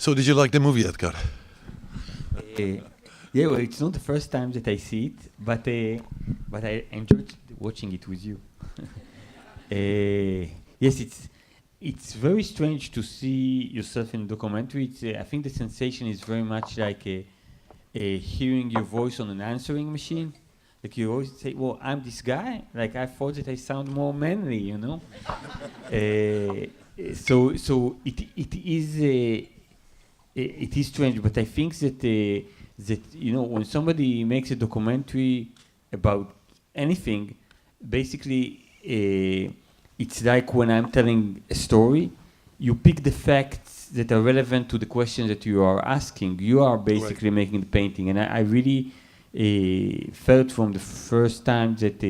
So did you like the movie, Edgar? Yeah, well, it's not the first time that I see it, but I enjoyed watching it with you. Yes, it's very strange to see yourself in a documentary. I think the sensation is very much like hearing your voice on an answering machine. Like you always say, "Well, I'm this guy." Like I thought that I sound more manly, you know. So it is strange, but I think that you know, when somebody makes a documentary about anything, basically it's like when I'm telling a story, you pick the facts that are relevant to the question that you are asking. You are basically making the painting, and I really felt from the first time that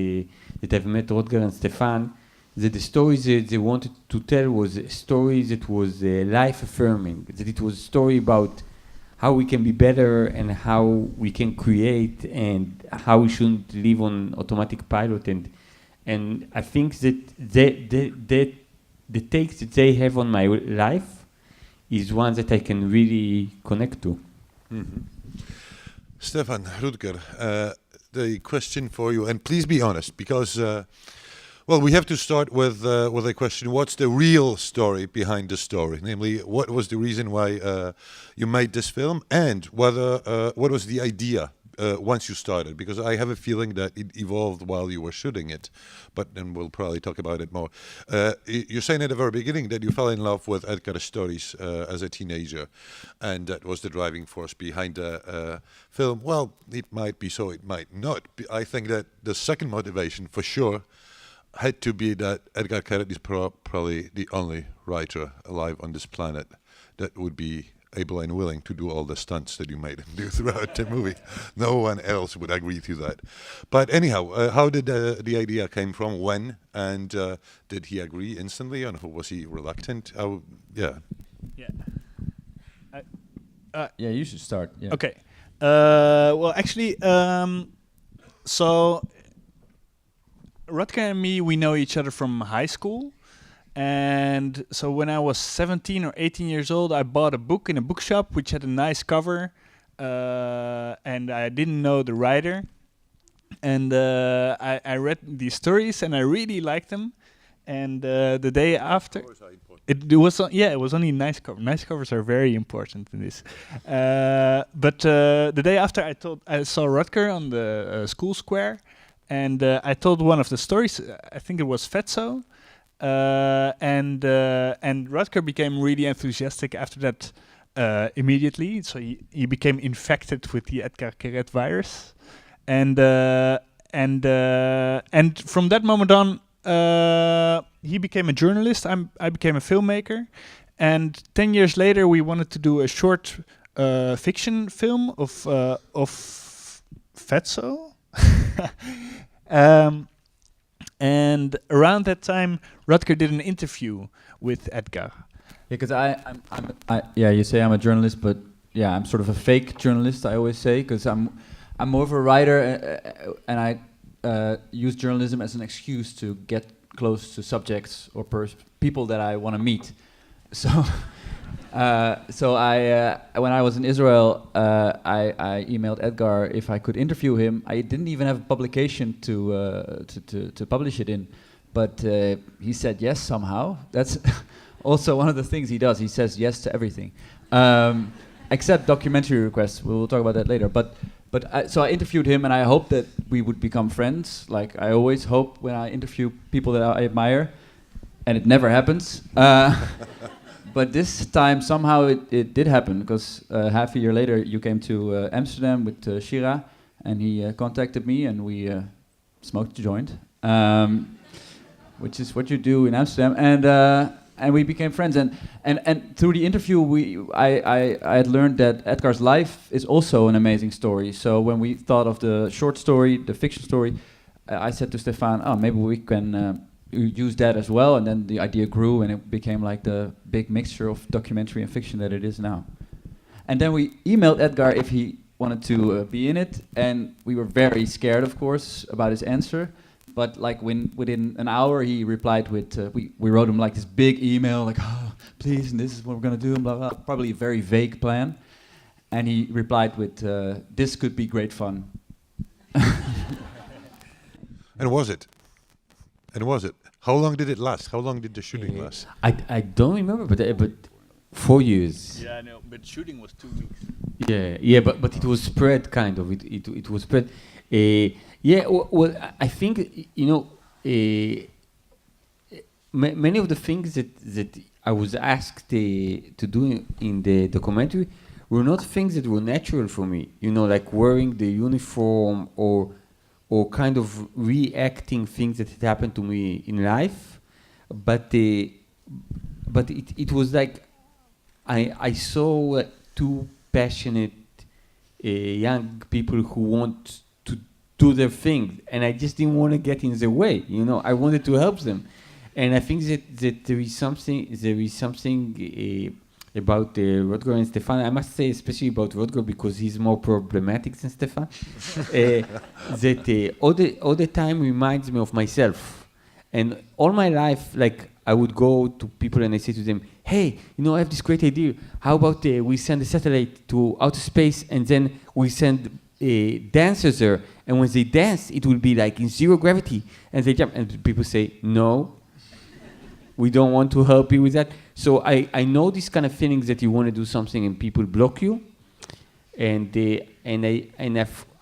I've met Rutger and Stefan that the stories that they wanted to tell was a story that was life-affirming, that it was a story about how we can be better and how we can create and how we shouldn't live on automatic pilot. And I think that the takes that they have on my life is one that I can really connect to. Mm-hmm. Stefan, Rutger, the question for you, and please be honest, because well, we have to start with a question: what's the real story behind the story? Namely, what was the reason why you made this film, and whether what was the idea once you started? Because I have a feeling that it evolved while you were shooting it, but then we'll probably talk about it more. You're saying at the very beginning that you fell in love with Edgar's stories as a teenager, and that was the driving force behind the film. Well, it might be so, it might not. I think that the second motivation, for sure, had to be that Etgar Keret is probably the only writer alive on this planet that would be able and willing to do all the stunts that you made him do throughout the movie. No one else would agree to that. But anyhow, how did the idea came from? When? And did he agree instantly? And was he reluctant? Yeah. Yeah, you should start. Yeah. Okay. Well, actually, so Rutger and me, we know each other from high school. And so when I was 17 or 18 years old, I bought a book in a bookshop which had a nice cover, and I didn't know the writer. And I read these stories and I really liked them. And the day after, it was only a nice cover. Nice covers are very important in this. But the day after, I saw Rutger on the school square, and I told one of the stories. I think it was Fetzo. And Rutger became really enthusiastic after that immediately. So he became infected with the Etgar Keret virus, and from that moment on, he became a journalist. I became a filmmaker, and 10 years later, we wanted to do a short fiction film of Fetzo. And around that time, Rutger did an interview with Edgar. Yeah, because you say I'm a journalist, but yeah, I'm sort of a fake journalist. I always say, because I'm more of a writer, and I use journalism as an excuse to get close to subjects or people that I want to meet. So, when I was in Israel, I emailed Edgar if I could interview him. I didn't even have a publication to publish it in, but he said yes somehow. That's also one of the things he does. He says yes to everything, except documentary requests. We'll talk about that later. So I interviewed him, and I hoped that we would become friends. Like I always hope when I interview people that I admire, and it never happens. But this time somehow it did happen, because half a year later you came to Amsterdam with Shira, and he contacted me, and we smoked a joint, which is what you do in Amsterdam, and we became friends. And through the interview, I had learned that Edgar's life is also an amazing story. So when we thought of the short story, the fiction story, I said to Stefan, maybe we can use that as well, and then the idea grew, and it became like the big mixture of documentary and fiction that it is now. And then we emailed Edgar if he wanted to be in it, and we were very scared, of course, about his answer. But like within an hour, he replied with we wrote him like this big email, like, please, and this is what we're going to do, and blah, blah, probably a very vague plan. And he replied with, this could be great fun. And was it? And was it? How long did it last? How long did the shooting last? I don't remember, but 4 years. Yeah, I know, but shooting was 2 weeks. Yeah, but it was spread kind of. It was spread. Well, I think many of the things that I was asked to do in the documentary were not things that were natural for me. Like wearing the uniform or kind of reacting things that had happened to me in life, but it was like I saw two passionate young people who want to do their thing, and I just didn't want to get in their way. I wanted to help them, and I think that there is something about Rutger and Stefan. I must say, especially about Rutger, because he's more problematic than Stefan. That all the time reminds me of myself, and all my life, like I would go to people and I say to them, "Hey, I have this great idea. How about we send a satellite to outer space, and then we send dancers there, and when they dance, it will be like in zero gravity, and they jump." And people say, "No, we don't want to help you with that." So I know this kind of feelings that you want to do something and people block you, and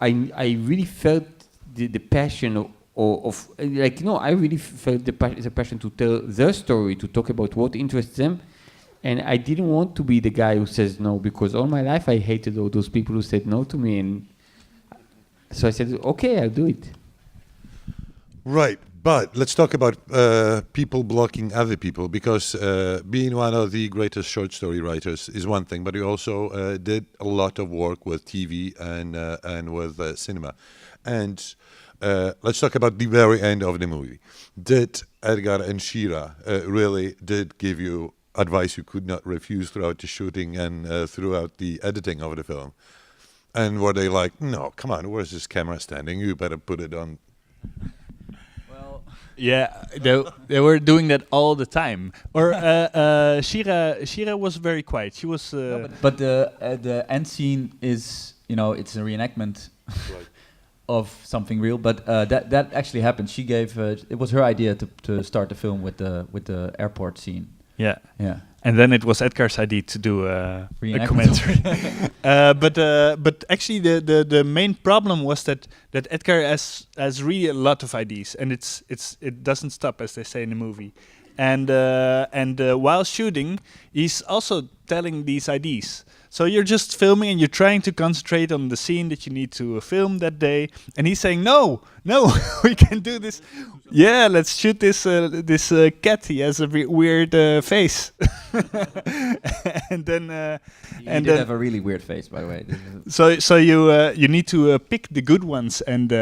I really felt the passion of I really felt the passion to tell their story, to talk about what interests them, and I didn't want to be the guy who says no, because all my life I hated all those people who said no to me, and so I said, okay, I'll do it. Right, but let's talk about people blocking other people, because being one of the greatest short story writers is one thing, but you also did a lot of work with TV and with cinema. And let's talk about the very end of the movie. Did Etgar and Shira really did give you advice you could not refuse throughout the shooting and throughout the editing of the film? And were they like, "No, come on, where's this camera standing? You better put it on"? Yeah, they were doing that all the time. Or Shira was very quiet. She was. But the end scene is, it's a reenactment of something real. But that actually happened. She gave. It was her idea to start the film with the airport scene. Yeah. Yeah. And then it was Edgar's idea to do a commentary. But actually, the main problem was that Edgar has really a lot of ideas, and it doesn't stop, as they say in the movie. And while shooting, he's also telling these ideas. So you're just filming and you're trying to concentrate on the scene that you need to film that day, and he's saying, "No, we can do this. Yeah, let's shoot this cat. He has a weird face." And then he did have a really weird face, by the way. So you need to pick the good ones and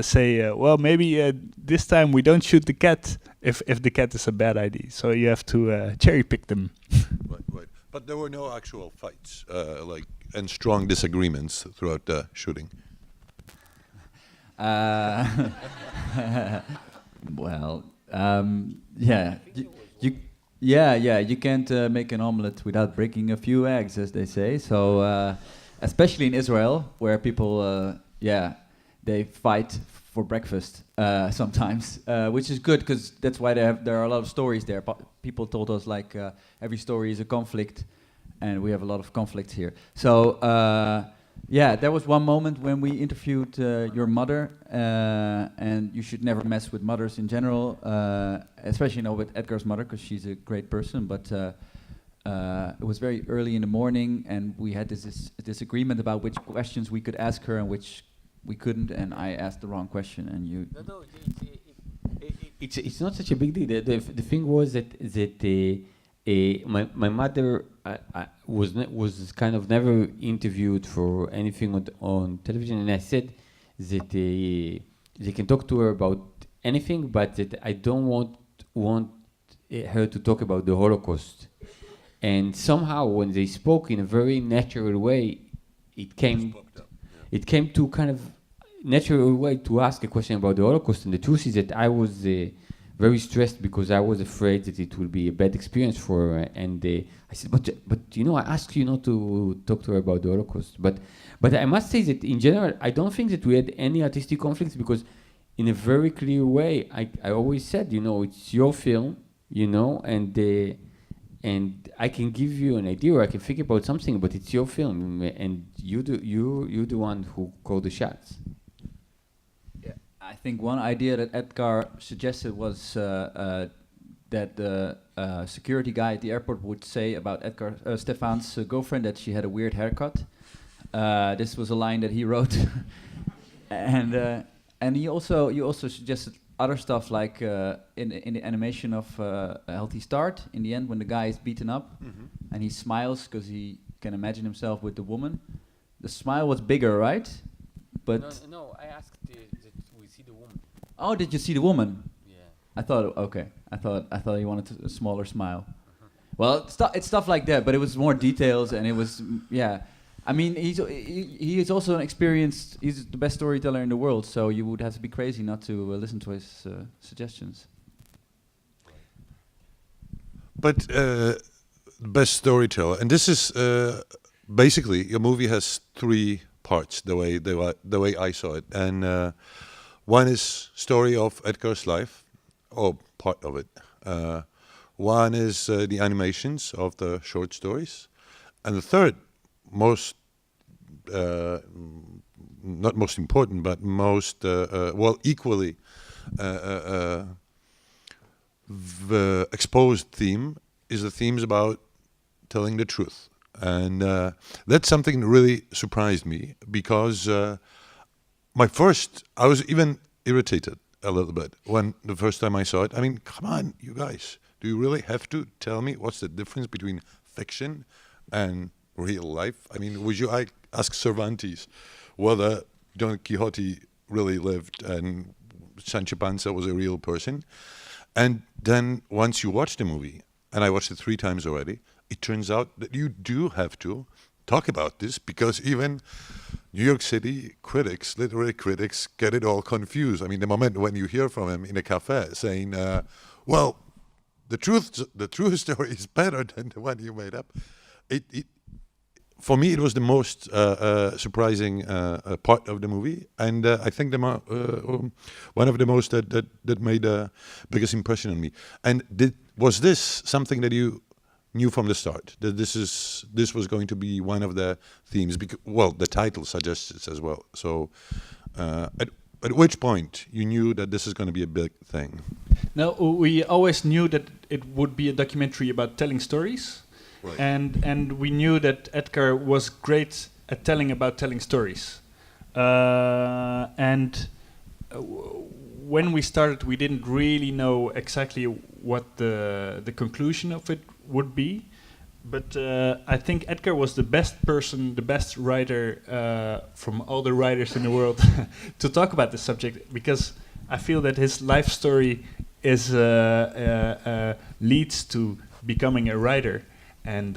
say, well, maybe this time we don't shoot the cat if the cat is a bad idea. So you have to cherry pick them. Right. But there were no actual fights, and strong disagreements throughout the shooting. Well, yeah, you can't make an omelet without breaking a few eggs, as they say. So, especially in Israel, where people, they fight for breakfast sometimes, which is good, because that's why there are a lot of stories there. People told us every story is a conflict, and we have a lot of conflict here. So there was one moment when we interviewed your mother, and you should never mess with mothers in general, especially with Edgar's mother, because she's a great person. But it was very early in the morning, and we had this disagreement about which questions we could ask her and which we couldn't, and I asked the wrong question, and you. No, it's not such a big deal. The thing was that my mother was kind of never interviewed for anything on television, and I said that they can talk to her about anything, but that I don't want her to talk about the Holocaust. And somehow, when they spoke in a very natural way, it came to kind of natural way to ask a question about the Holocaust. And the truth is that I was very stressed because I was afraid that it will be a bad experience for her. And I said, but you know, I asked you not to talk to her about the Holocaust. But I must say that in general, I don't think that we had any artistic conflicts because in a very clear way, I always said, you know, it's your film, you know, and I can give you an idea or I can think about something, but it's your film, and you're the one who called the shots. Yeah, I think one idea that Etgar suggested was that the security guy at the airport would say about Stephan's girlfriend that she had a weird haircut. This was a line that he wrote, and you also suggested other stuff like in the animation of A Healthy Start. In the end, when the guy is beaten up and he smiles because he can imagine himself with the woman, the smile was bigger, right? But no, I asked that we see the woman. Oh, did you see the woman? Yeah. I thought you wanted a smaller smile. Well, it's stuff like that, but it was more details, and it was yeah. I mean, he is also an experienced. He's the best storyteller in the world, so you would have to be crazy not to listen to his suggestions. But best storyteller, and this is basically your movie has three parts. The way I saw it, and one is story of Edgar's life, or part of it. One is the animations of the short stories, and the third, not most important, but most equally exposed theme is the themes about telling the truth, and that's something that really surprised me because I was even irritated a little bit when the first time I saw it. I mean, come on, you guys, do you really have to tell me what's the difference between fiction and real life? I mean, would you ask Cervantes whether Don Quixote really lived and Sancho Panza was a real person? And then once you watch the movie, and I watched it 3 times already, it turns out that you do have to talk about this because even New York City critics, literary critics, get it all confused. I mean, the moment when you hear from him in a cafe saying, well, the true story is better than the one you made up. For me, it was the most surprising part of the movie, and I think one of the most that made the biggest impression on me. And was this something that you knew from the start, that this was going to be one of the themes? Well, the title suggests it as well. So, at which point you knew that this is going to be a big thing? No, we always knew that it would be a documentary about telling stories. Right. And we knew that Etgar was great at telling stories. When we started, we didn't really know exactly what the conclusion of it would be. But I think Etgar was the best writer from all the writers in the world to talk about this subject, because I feel that his life story is leads to becoming a writer. And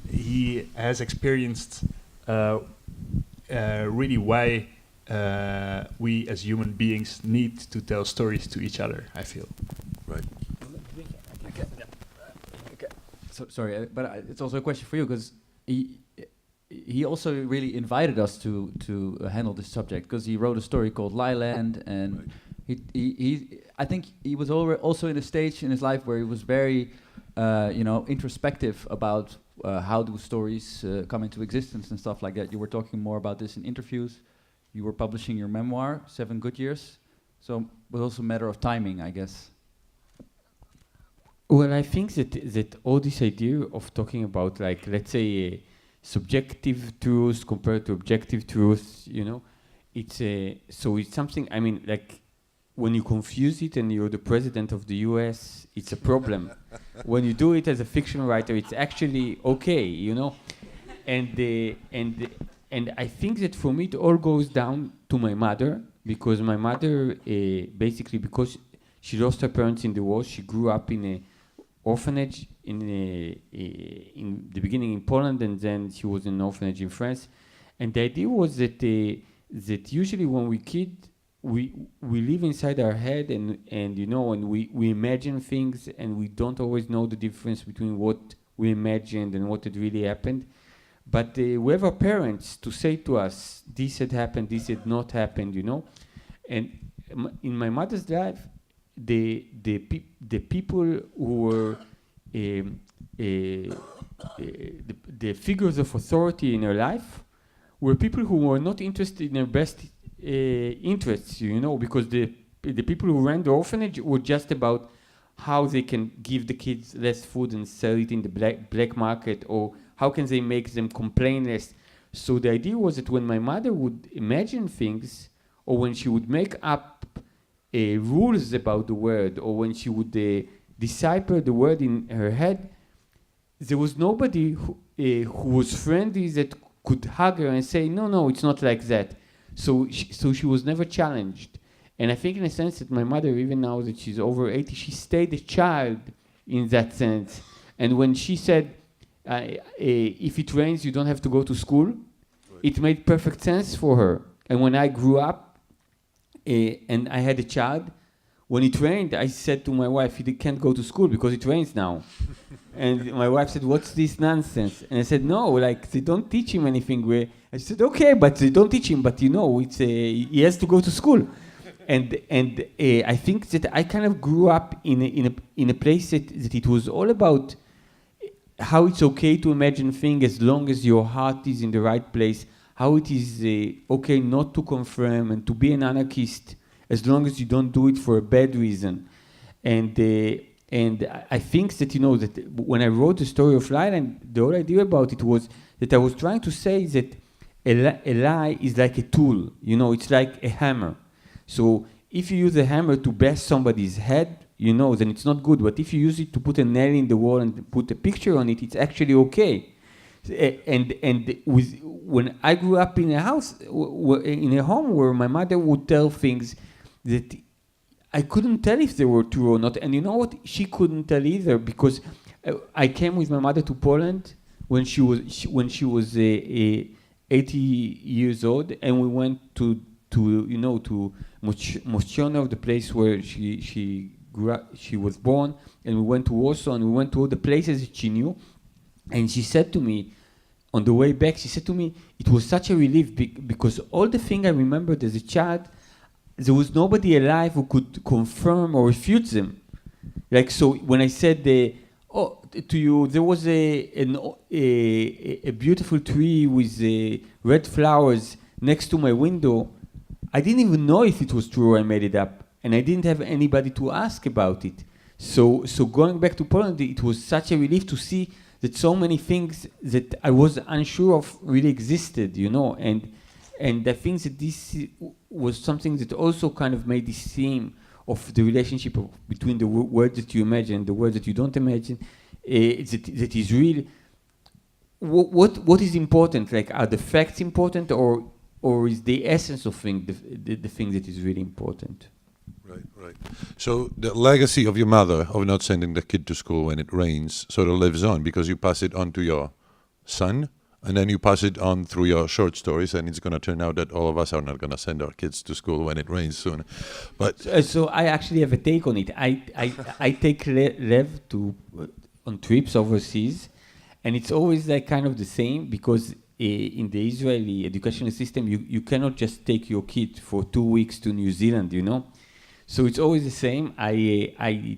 he has experienced really why we as human beings need to tell stories to each other, I feel. Right. Okay. So sorry, but it's also a question for you, because he also really invited us to handle this subject, because he wrote a story called Liland, and right. he I think he was also in a stage in his life where he was very introspective about how do stories come into existence and stuff like that. You were talking more about this in interviews. You were publishing your memoir, 7 Good Years. So it was also a matter of timing, I guess. Well, I think that all this idea of talking about, like, let's say, subjective truth compared to objective truth, it's something. I mean, like, when you confuse it and you're the president of the US, it's a problem. When you do it as a fiction writer, it's actually okay, And I think that for me, it all goes down to my mother, because my mother, basically, because she lost her parents in the war, she grew up in an orphanage in the beginning in Poland, and then she was in an orphanage in France. And the idea was that usually when we we live inside our head, and you know, and we imagine things, and we don't always know the difference between what we imagined and what had really happened. But we have our parents to say to us, this had happened, this had not happened, you know. And in my mother's life, the people who were the figures of authority in her life were people who were not interested in her best interests, you know, because the people who ran the orphanage were just about how they can give the kids less food and sell it in the black market, or how can they make them complain less. So the idea was that when my mother would imagine things, or when she would make up rules about the word, or when she would decipher the word in her head, there was nobody who was friendly that could hug her and say, no, it's not like that. So she was never challenged. And I think in a sense that my mother, even now that she's over 80, she stayed a child in that sense. And when she said, if it rains, you don't have to go to school, right, it made perfect sense for her. And when I grew up and I had a child, when it rained, I said to my wife, you can't go to school because it rains now. And my wife said, what's this nonsense? And I said, no, like, they don't teach him anything. I said, okay, but they don't teach him, but you know, it's he has to go to school. And I think that I kind of grew up in a place that it was all about how it's okay to imagine things as long as your heart is in the right place, how it is okay not to confirm and to be an anarchist as long as you don't do it for a bad reason. And I think that, you know, that when I wrote the story of Lyland, the whole idea about it was that I was trying to say that a lie is like a tool, you know, it's like a hammer. So if you use a hammer to bash somebody's head, you know, then it's not good. But if you use it to put a nail in the wall and put a picture on it, it's actually okay. When I grew up in a house, in a home where my mother would tell things that I couldn't tell if they were true or not. And you know what? She couldn't tell either, because I came with my mother to Poland when she was 80 years old, and we went to Mościonów, the place where she grew up, she was born, and we went to Warsaw, and we went to all the places that she knew. And she said to me, on the way back, she said to me, it was such a relief because all the things I remembered as a child, there was nobody alive who could confirm or refute them. Like, so when I said to you, there was a beautiful tree with red flowers next to my window, I didn't even know if it was true or I made it up. And I didn't have anybody to ask about it. So going back to Poland, it was such a relief to see that so many things that I was unsure of really existed, you know. And I think that this was something that also kind of made this theme of the relationship between the words that you imagine and the words that you don't imagine, that is real. What is important? Like, are the facts important, or is the essence of thing the thing that is really important? Right. So the legacy of your mother of not sending the kid to school when it rains sort of lives on, because you pass it on to your son, and then you pass it on through your short stories, and it's going to turn out that all of us are not going to send our kids to school when it rains soon. But so I actually have a take on it. I take Lev on trips overseas, and it's always like kind of the same, because in the Israeli educational system, you cannot just take your kid for 2 weeks to New Zealand, you know. So it's always the same. I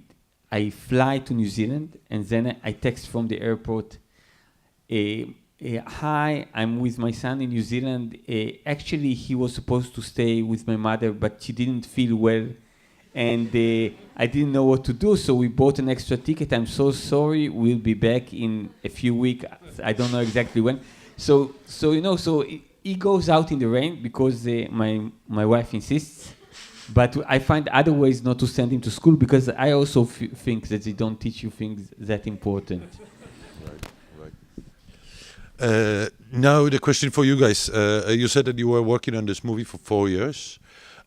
fly to New Zealand, and then I text from the airport, hi, I'm with my son in New Zealand. Actually, he was supposed to stay with my mother, but she didn't feel well, and I didn't know what to do, so we bought an extra ticket. I'm so sorry. We'll be back in a few weeks. I don't know exactly when. So you know, so he goes out in the rain because my wife insists. But I find other ways not to send him to school, because I also think that they don't teach you things that important. Right. Now the question for you guys. You said that you were working on this movie for 4 years,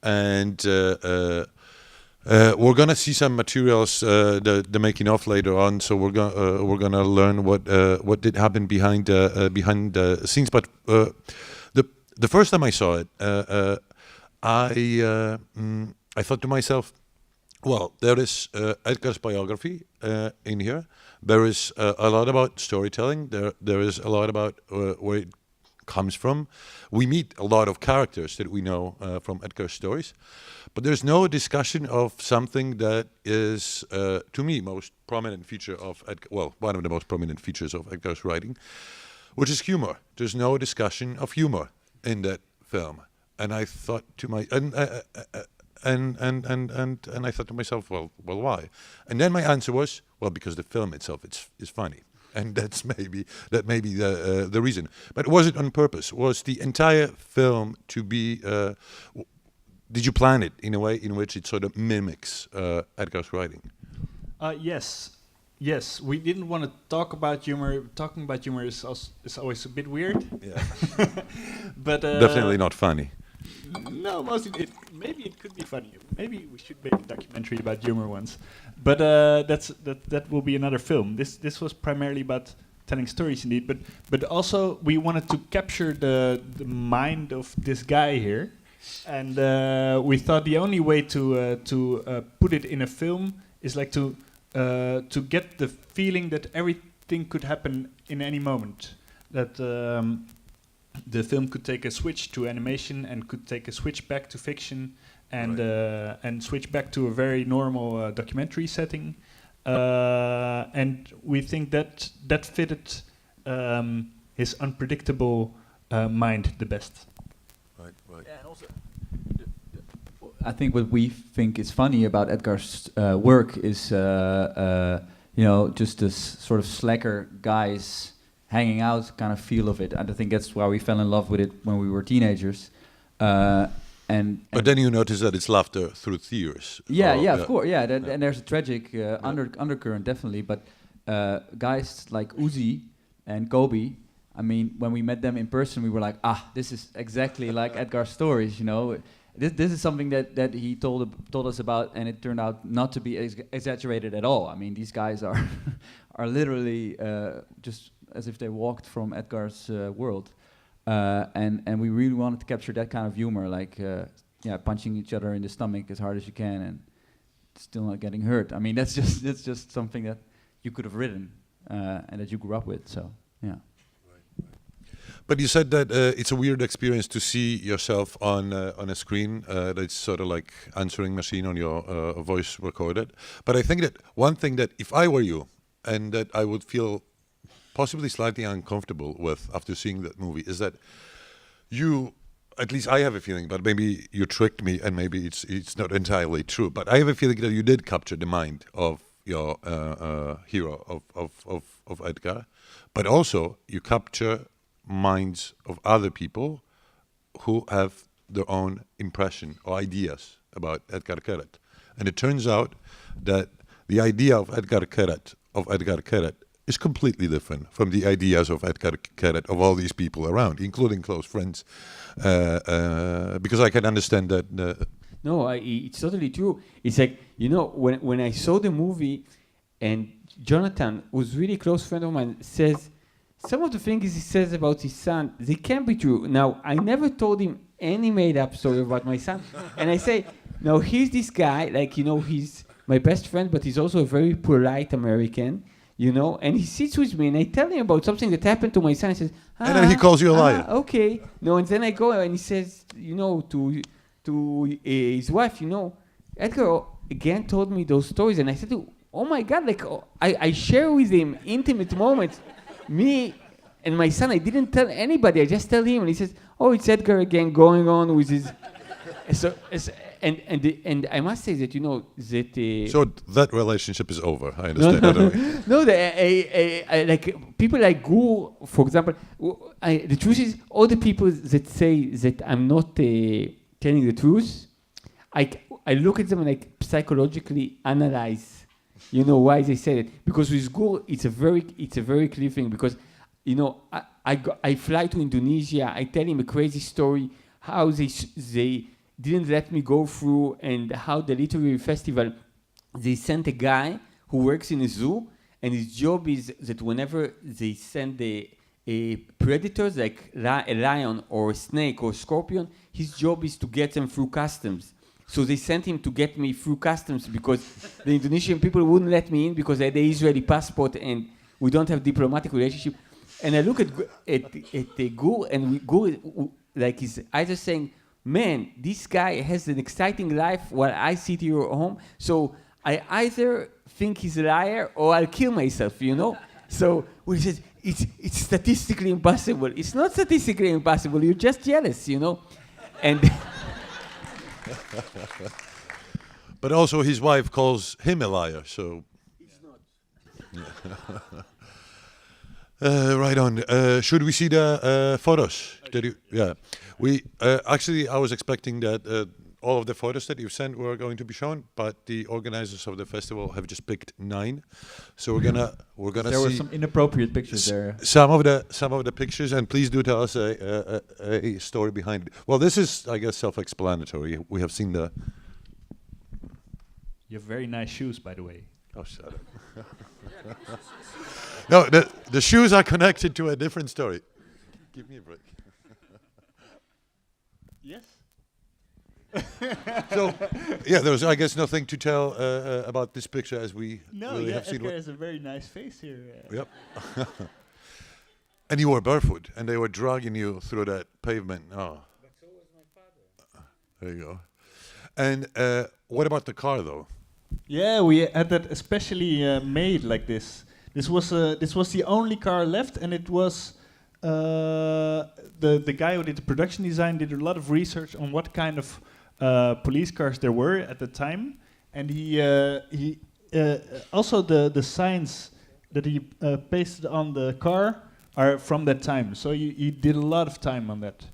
and we're gonna see some materials, the making of later on. So we're gonna learn what did happen behind the scenes. But the first time I saw it, I thought to myself, well, there is Edgar's biography in here. There is a lot about storytelling. There is a lot about where it comes from. We meet a lot of characters that we know from Edgar's stories, but there's no discussion of something that is, to me, most prominent feature of one of the most prominent features of Edgar's writing, which is humor. There's no discussion of humor in that film, and I thought to and I thought to myself, well, why? And then my answer was, well, because the film itself is funny, and that may be the reason. But was it on purpose? Was the entire film to be? Did you plan it in a way in which it sort of mimics Edgar's writing? Yes. We didn't want to talk about humor. Talking about humor is always a bit weird. Yeah, but definitely not funny. No, mostly maybe it could be funny. Maybe we should make a documentary about humor once. But that will be another film. This was primarily about telling stories, indeed. But also we wanted to capture the mind of this guy here, and we thought the only way to put it in a film is like to get the feeling that everything could happen in any moment. That. The film could take a switch to animation and could take a switch back to fiction and switch back to a very normal documentary setting. And we think that fitted his unpredictable mind the best. Right. Yeah, and also, I think what we think is funny about Edgar's work is, just this sort of slacker guys hanging out kind of feel of it. And I think that's why we fell in love with it when we were teenagers. But then you notice that it's laughter through tears. Of course. And there's a tragic undercurrent, definitely. But guys like Uzi and Kobe, I mean, when we met them in person, we were like, this is exactly like Edgar's stories, you know. This is something that he told us about, and it turned out not to be exaggerated at all. I mean, these guys are are literally just as if they walked from Edgar's world, and we really wanted to capture that kind of humor, like punching each other in the stomach as hard as you can and still not getting hurt. I mean, that's just something that you could have written and that you grew up with. So yeah. But you said that it's a weird experience to see yourself on a screen that's sort of like answering machine on your voice recorded. But I think that one thing that if I were you, and that I would feel possibly slightly uncomfortable with after seeing that movie, is that you, at least I have a feeling, but maybe you tricked me and maybe it's not entirely true, but I have a feeling that you did capture the mind of your hero, of Edgar, but also you capture minds of other people who have their own impression or ideas about Etgar Keret. And it turns out that the idea of Etgar Keret is completely different from the ideas of Etgar Keret of all these people around, including close friends, because I can understand that. No, it's totally true. It's like, you know, when I saw the movie, and Jonathan, who's really close friend of mine, says some of the things he says about his son, they can't be true. Now, I never told him any made-up story about my son. And I say, now here's this guy, like, you know, he's my best friend, but he's also a very polite American, you know, and he sits with me and I tell him about something that happened to my son. He says, and then he calls you a liar. Okay. No, and then I go and he says, you know, to his wife, you know, Edgar again told me those stories. And I said, oh my God, like, I share with him intimate moments. Me and my son, I didn't tell anybody. I just tell him, and he says, "Oh, it's Edgar again, going on with his." And I must say that, you know, that. So that relationship is over. I understand. No, like people like Gur, for example. The truth is, all the people that say that I'm not telling the truth, I look at them and like psychologically analyze. You know why they say it? Because with Gur, it's a very clear thing. Because, you know, I fly to Indonesia. I tell him a crazy story how they didn't let me go through, and how the literary festival, they sent a guy who works in a zoo, and his job is that whenever they send predators like a lion or a snake or scorpion, his job is to get them through customs. So they sent him to get me through customs because the Indonesian people wouldn't let me in because I had the Israeli passport and we don't have diplomatic relationship. And I look at the Gur, and Gur like is either saying, man, this guy has an exciting life while I sit here at home. So I either think he's a liar or I'll kill myself, you know? So we said, it's statistically impossible. It's not statistically impossible. You're just jealous, you know? And But also his wife calls him a liar, so... it's not. Right on. Should we see the photos? Yeah. Actually, I was expecting that all of the photos that you've sent were going to be shown, but the organizers of the festival have just picked 9. So we're gonna There see were some inappropriate pictures there. some of the pictures, and please do tell us a story behind it. Well, this is, I guess, self-explanatory. We have seen the... You have very nice shoes, by the way. Oh, shut up. No, the shoes are connected to a different story. Give me a break. Yes. So, yeah, there's, I guess, nothing to tell about this picture as we really have seen. Edgar has a very nice face here. Yep. And you were barefoot, and they were dragging you through that pavement. Oh. But so was my father. There you go. And what about the car, though? Yeah, we had that especially made like this. This was the only car left, and it was the guy who did the production design did a lot of research on what kind of police cars there were at the time, and he also the signs that he pasted on the car are from that time. So he did a lot of time on that.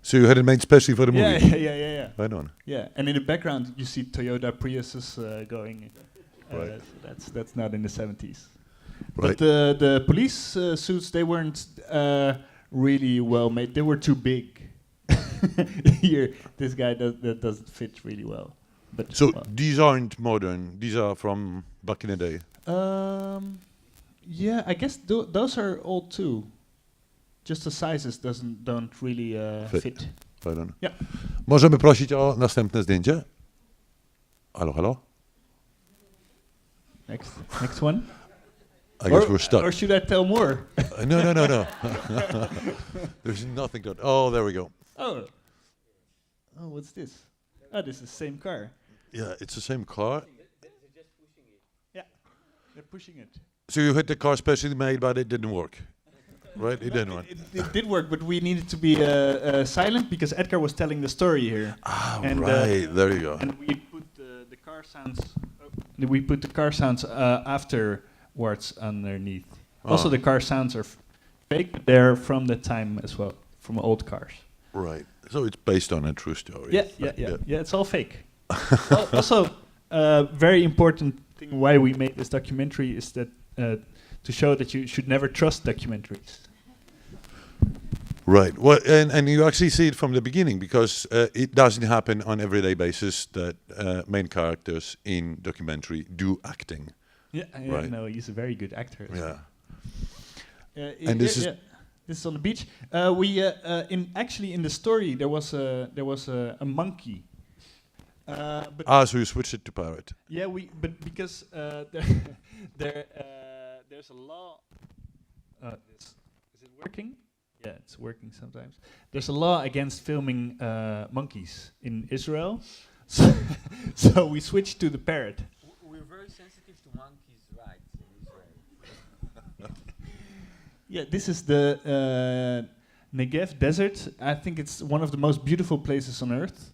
So you had it made specially for the movie? Yeah. Right on. Yeah, and in the background you see Toyota Priuses going. Right. So that's not in the 70s. Right. But the police suits, they weren't really well made. They were too big. Here, this guy that doesn't fit really well. But So these aren't modern. These are from back in the day. Yeah, I guess those are old too. Just the sizes don't really fit. Right on. Yeah. Możemy prosić o następne zdjęcie? Halo, halo? Next one. I guess we're stuck. Or should I tell more? No. There's nothing to... Oh, there we go. Oh, what's this? Oh, this is the same car. Yeah, it's the same car. Yeah, they're pushing it. So you had the car specially made, but it didn't work. Right? It didn't work. It did work, but we needed to be silent because Edgar was telling the story here. Ah, And, right. There you go. And we put the car sounds. We put the car sounds afterwards underneath. Also, the car sounds are fake, but they're from that time as well, from old cars. Right. So it's based on a true story. Yeah. It's all fake. Also, very important thing why we made this documentary is that to show that you should never trust documentaries. Right. Well, and you actually see it from the beginning because it doesn't happen on everyday basis that main characters in documentary do acting. Yeah, Right. No, he's a very good actor. Yeah. And this is on the beach. We in the story there was a monkey. So you switched it to parrot. Yeah, because there's a law. Is it working? Yeah, it's working sometimes. There's a law against filming monkeys in Israel, so we switched to the parrot. We're very sensitive to monkeys' rights in Israel. Yeah, this is the Negev desert. I think it's one of the most beautiful places on earth.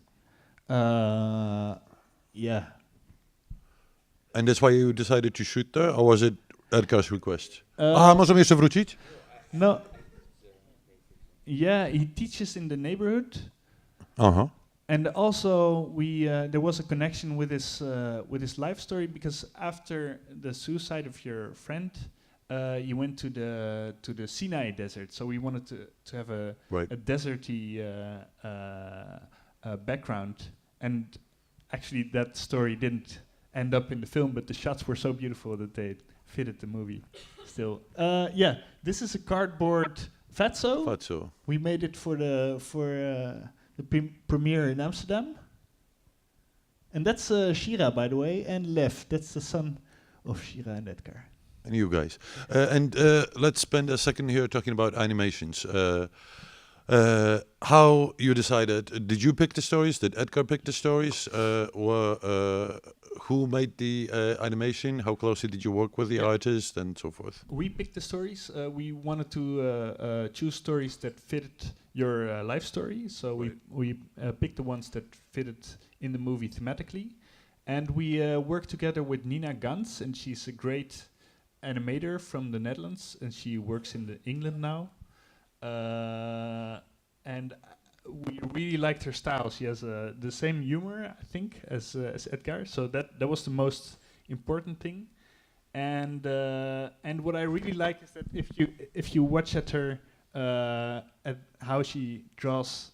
Yeah. And that's why you decided to shoot there, or was it Edgar's request? Uh, Możemy jeszcze wrócić? No. Yeah, he teaches in the neighborhood. Uh-huh. And also, there was a connection with his life story because after the suicide of your friend, you went to the Sinai desert. So we wanted to have a deserty background, and actually that story didn't end up in the film, but the shots were so beautiful that they fitted the movie. Still, yeah. This is a cardboard fatso. Fatso. We made it for the premiere in Amsterdam. And that's Shira, by the way, and Lev. That's the son of Shira and Etgar. And you guys. And let's spend a second here talking about animations. How you decided? Did you pick the stories? Did Etgar pick the stories? Who made the animation? How closely did you work with the artist and so forth? We picked the stories. We wanted to choose stories that fitted your life story. So we picked the ones that fitted in the movie thematically. And we worked together with Nina Gans, and she's a great animator from the Netherlands, and she works in England now. And we really liked her style. She has the same humor, I think, as Etgar. So that was the most important thing. And what I really like is that if you watch at her at how she draws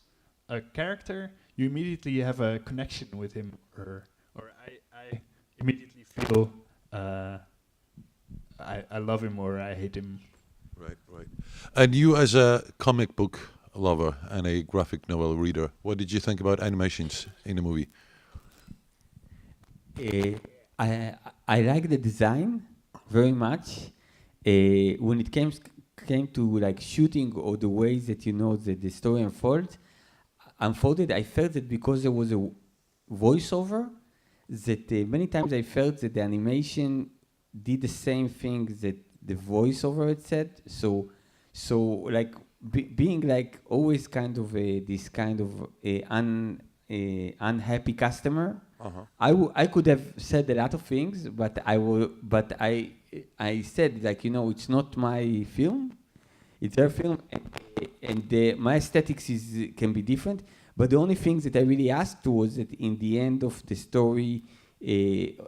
a character, you immediately have a connection with him or her. Or I immediately feel I love him or I hate him. Right. And you, as a comic book lover and a graphic novel reader, what did you think about animations in the movie? I like the design very much. When it came to like shooting or the ways that that the story unfolded, I felt that because there was a voiceover, that many times I felt that the animation did the same thing that the voiceover had said. So like being like always kind of this kind of unhappy customer. I could have said a lot of things, but I said like it's not my film, it's their film, and my aesthetics can be different. But the only thing that I really asked was that in the end of the story,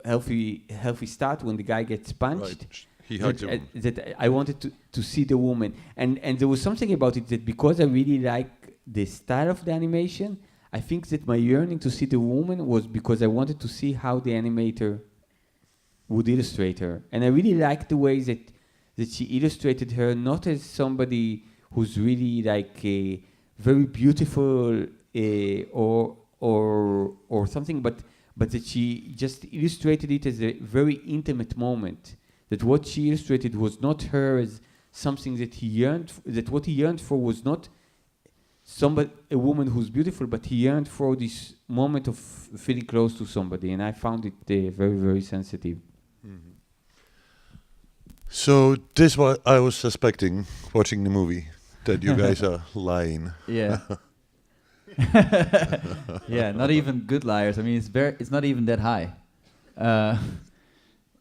healthy start when the guy gets punched. Right. He hugged him. That I wanted to see the woman, and there was something about it that because I really like the style of the animation, I think that my yearning to see the woman was because I wanted to see how the animator would illustrate her, and I really liked the way that she illustrated her, not as somebody who's really like a very beautiful or something, but that she just illustrated it as a very intimate moment. That what she illustrated was not her as something that he yearned. That what he yearned for was not a woman who's beautiful, but he yearned for this moment of feeling close to somebody, and I found it very, very sensitive. Mm-hmm. So this was I was suspecting watching the movie that you guys are lying. Yeah. Yeah, not even good liars. I mean, it's not even that high.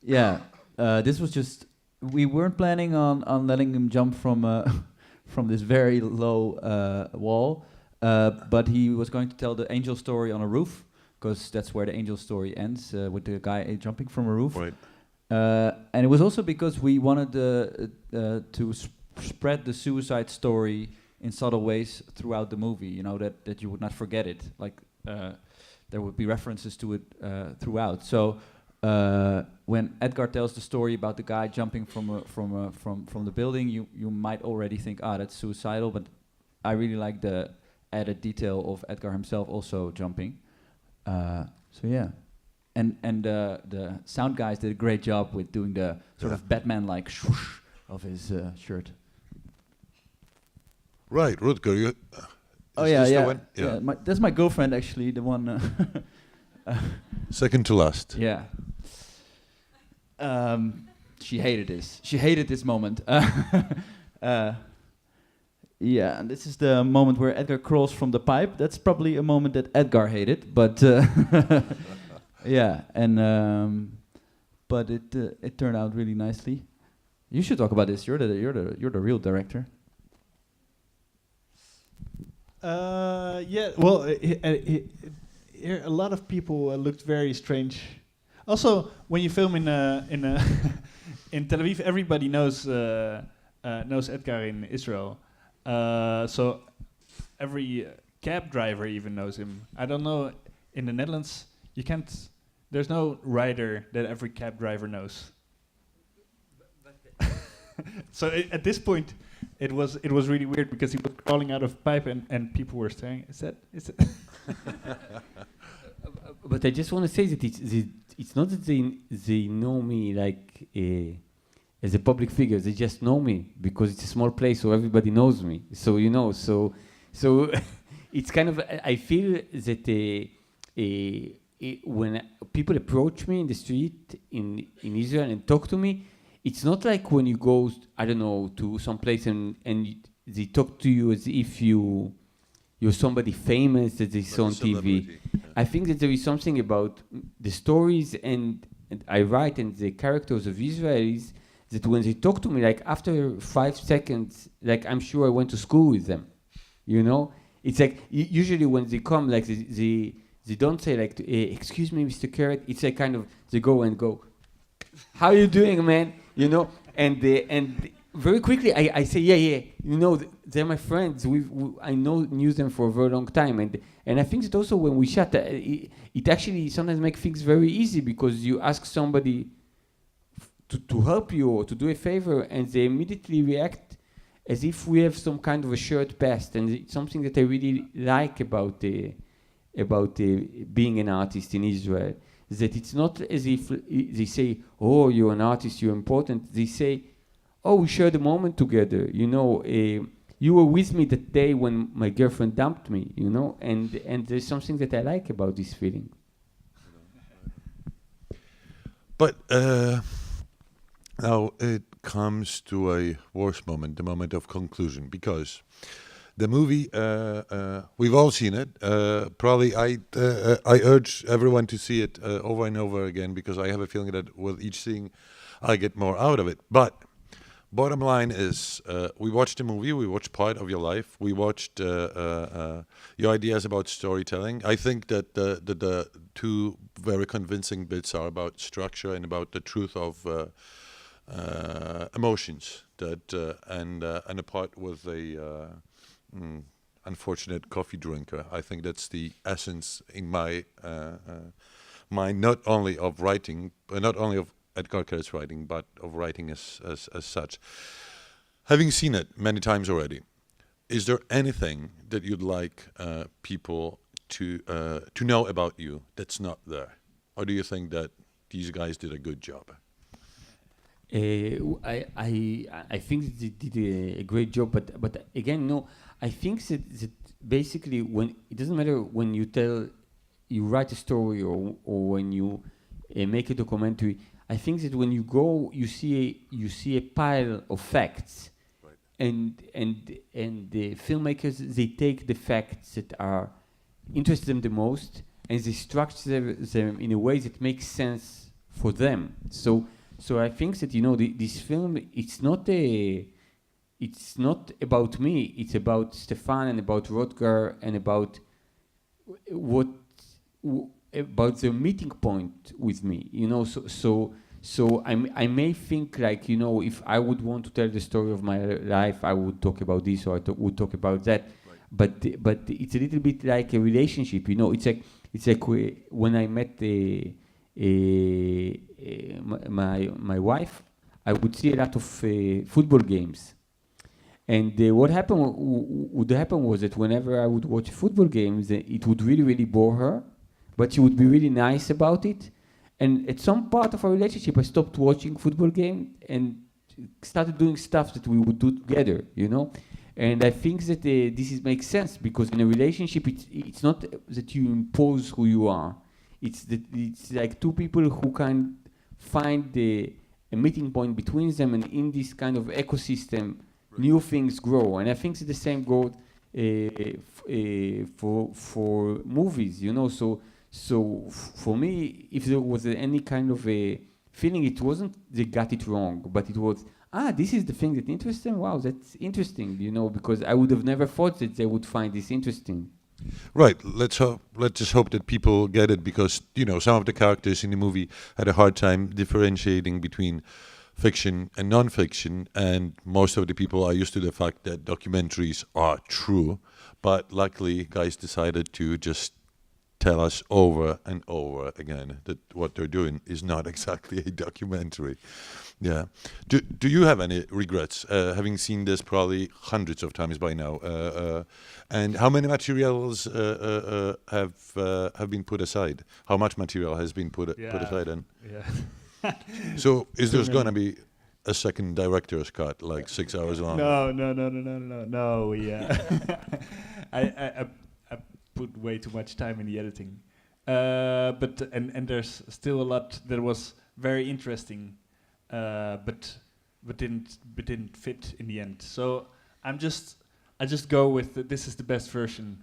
Yeah, this was just, we weren't planning on letting him jump from from this very low wall, but he was going to tell the angel story on a roof, because that's where the angel story ends, with the guy jumping from a roof. Right. And it was also because we wanted to spread the suicide story in subtle ways throughout the movie, that you would not forget it. Like there would be references to it throughout. So when Etgar tells the story about the guy jumping from the building, you might already think, that's suicidal. But I really like the added detail of Etgar himself also jumping. So yeah, and the sound guys did a great job with doing the sort of Batman-like swoosh of his shirt. Right, Rutger. You, oh yeah. That's my girlfriend, actually, the one. Second to last. Yeah. She hated this. She hated this moment. Yeah, and this is the moment where Etgar crawls from the pipe. That's probably a moment that Etgar hated, but yeah, and but it turned out really nicely. You should talk about this. You're the real director. Yeah, well, a lot of people looked very strange. Also, when you film in in Tel Aviv, everybody knows Etgar in Israel. So every cab driver even knows him. I don't know, in the Netherlands, you can't. There's no rider that every cab driver knows. So at this point, it was really weird because he was crawling out of pipe and people were saying, "Is that?" But I just want to say that it's not that they know me like as a public figure. They just know me because it's a small place, so everybody knows me. So so it's kind of I feel that when people approach me in the street in Israel and talk to me, it's not like when you go, I don't know, to some place and they talk to you as if you're somebody famous that they saw on TV. Yeah. I think that there is something about the stories and I write and the characters of Israelis that when they talk to me, like after 5 seconds, like I'm sure I went to school with them, It's like usually when they come, like they don't say like, excuse me, Mr. Keret. It's like kind of they go, how are you doing, man? And very quickly I say, yeah. They're my friends. I knew them for a very long time, and I think that also when we chat, it actually sometimes makes things very easy because you ask somebody to help you or to do a favor, and they immediately react as if we have some kind of a shared past, and it's something that I really like about being an artist in Israel. That it's not as if they say, "Oh, you're an artist, you're important." They say, "Oh, we shared a moment together. You were with me that day when my girlfriend dumped me." And there's something that I like about this feeling. But now it comes to a worse moment, the moment of conclusion, because the movie, we've all seen it. Probably I urge everyone to see it over and over again because I have a feeling that with each seeing, I get more out of it. But bottom line is, we watched the movie, we watched part of your life, we watched your ideas about storytelling. I think that the two very convincing bits are about structure and about the truth of emotions that and a part with a unfortunate coffee drinker. I think that's the essence in my mind, not only of writing, not only of Etgar Keret's writing, but of writing as such. Having seen it many times already, is there anything that you'd like people to know about you that's not there, or do you think that these guys did a good job? I think they did a great job, but again, no. I think that basically when it doesn't matter when you write a story or when you make a documentary. I think that when you go, you see a pile of facts, right. and the filmmakers, they take the facts that are interest them the most and they structure them in a way that makes sense for them. So I think that this film, it's not about me. It's about Stefan and about Rutger and about about the meeting point with me. So I may think like if I would want to tell the story of my life, I would talk about this or would talk about that. Right. But it's a little bit like a relationship. It's like when I met my wife, I would see a lot of football games. And what would happen was that whenever I would watch football games, it would really, really bore her, but she would be really nice about it. And at some part of our relationship, I stopped watching football games and started doing stuff that we would do together, And I think that this makes sense because in a relationship, it's not that you impose who you are. It's like two people who can find a meeting point between them, and in this kind of ecosystem, new things grow. And I think it's the same goes for movies, So for me, if there was any kind of a feeling, it wasn't they got it wrong, but it was, this is the thing that interests them. Wow, that's interesting, because I would have never thought that they would find this interesting. Right. Let's just hope that people get it, because some of the characters in the movie had a hard time differentiating between fiction and non-fiction, and most of the people are used to the fact that documentaries are true, but luckily guys decided to just tell us over and over again that what they're doing is not exactly a documentary. Yeah. Do you have any regrets, having seen this probably hundreds of times by now? And how many materials have been put aside? How much material has been put aside? And Yeah. so is there going to be a second director's cut, like 6 hours long? No. We, I put way too much time in the editing, but there's still a lot that was very interesting, but didn't fit in the end. So I just go with this is the best version,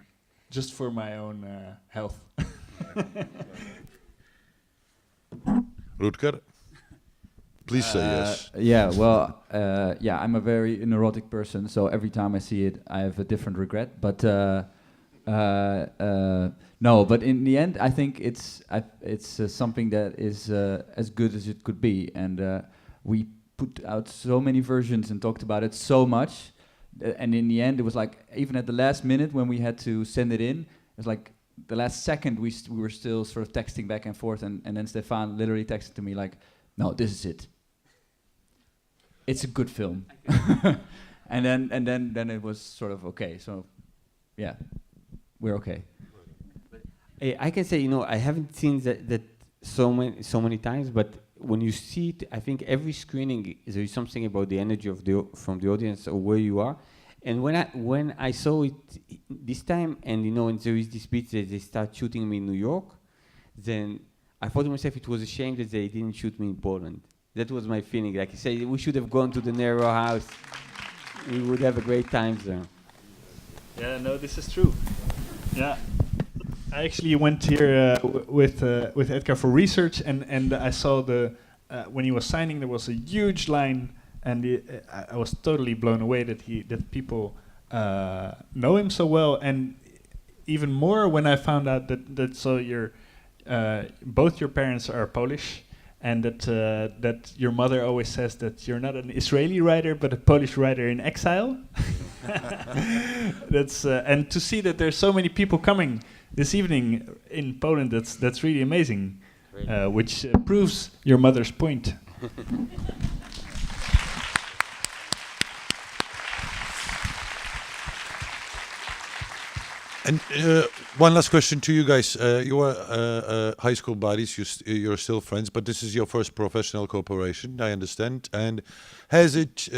just for my own health. Rutger, please say yes. Yeah, well, yeah, I'm a very neurotic person, so every time I see it, I have a different regret. But no, but in the end, I think it's something that is as good as it could be, and we put out so many versions and talked about it so much, and in the end, it was like even at the last minute when we had to send it in, it was like the last second we were still sort of texting back and forth, and then Stefan literally texted to me like, "No, this is it. It's a good film." and then it was sort of okay. So yeah, we're okay. I can say, I haven't seen that so many times, but when you see it, I think every screening there is something about the energy of from the audience or where you are. And when I saw it this time, and and there is this bit that they start shooting me in New York, then I thought to myself it was a shame that they didn't shoot me in Poland. That was my feeling. Like I said, we should have gone to the Nero house. We would have a great time there. Yeah, no, this is true. Yeah, I actually went here with Edgar for research, and I saw when he was signing, there was a huge line, and I was totally blown away that people know him so well, and even more when I found out that so both your parents are Polish, and that your mother always says that you're not an Israeli writer but a Polish writer in exile. That's and to see that there's so many people coming this evening in Poland, that's really amazing, which proves your mother's point. And one last question to you guys. You are high school buddies, you're still friends, but this is your first professional cooperation, I understand. And has it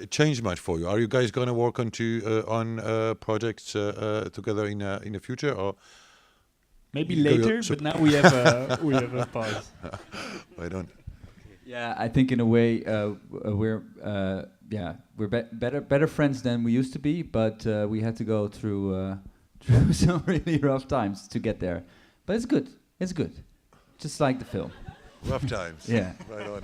changed much for you? Are you guys going to work on projects together in the future, or maybe later? But now we have a pause. I don't. Yeah, I think in a way we're better friends than we used to be, but we had to go through some really rough times to get there. But it's good. It's good. Just like the film. Rough times. Yeah. Right on.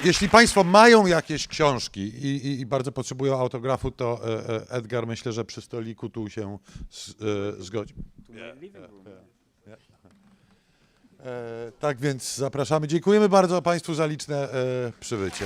Jeśli Państwo mają jakieś książki i bardzo potrzebują autografu, to Edgar, myślę, że przy stoliku tu się zgodzi. Tak więc zapraszamy. Dziękujemy bardzo Państwu za liczne przybycie.